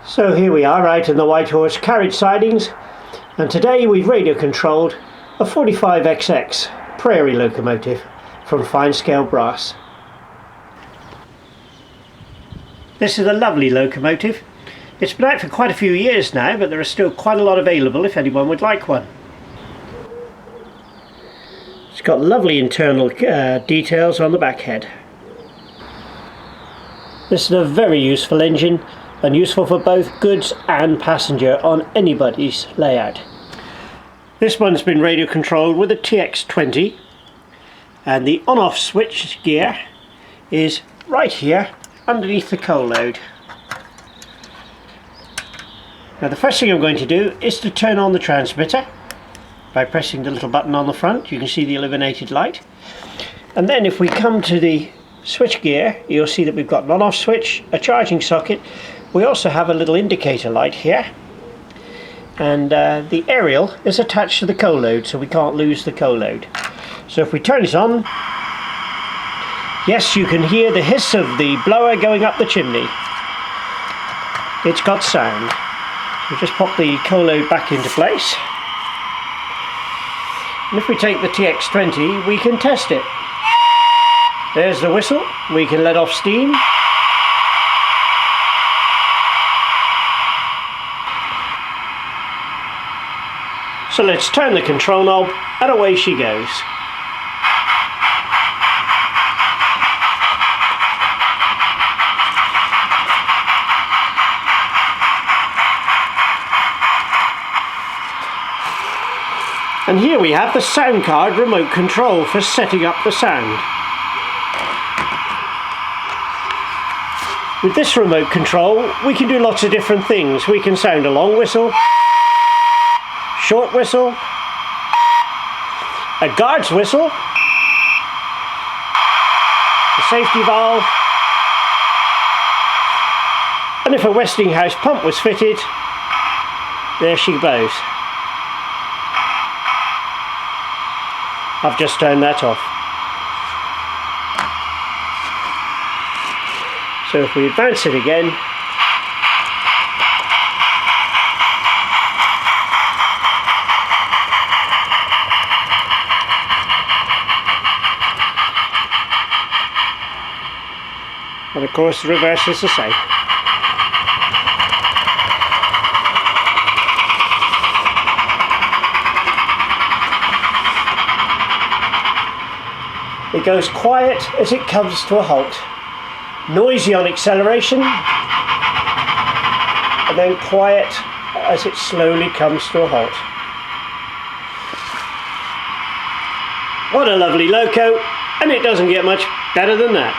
So here we are out in the White Horse carriage sidings, and today we've radio controlled a 45XX Prairie locomotive from fine scale brass. This is a lovely locomotive. It's been out for quite a few years now, but there are still quite a lot available if anyone would like one. It's got lovely internal details on the back head. This is a very useful engine and useful for both goods and passenger on anybody's layout. This one's been radio controlled with a TX20, and the on-off switch gear is right here underneath the coal load. Now the first thing I'm going to do is to turn on the transmitter by pressing the little button on the front. You can see the illuminated light, and then if we come to the switch gear, you'll see that we've got an on-off switch, a charging socket. We also have a little indicator light here, and the aerial is attached to the coal load, so we can't lose the coal load. So if we turn it on, yes, you can hear the hiss of the blower going up the chimney. It's got sound. We'll just pop the coal load back into place, and if we take the TX20 we can test it. There's the whistle. We can let off steam. So let's turn the control knob and away she goes. And here we have the sound card remote control for setting up the sound. With this remote control we can do lots of different things. We can sound a long whistle, short whistle, a guard's whistle, a safety valve, and if a Westinghouse pump was fitted, there she blows. I've just turned that off. So if we advance it again, and of course the reverse is the same. It goes quiet as it comes to a halt, noisy on acceleration, and then quiet as it slowly comes to a halt. What a lovely loco, and it doesn't get much better than that.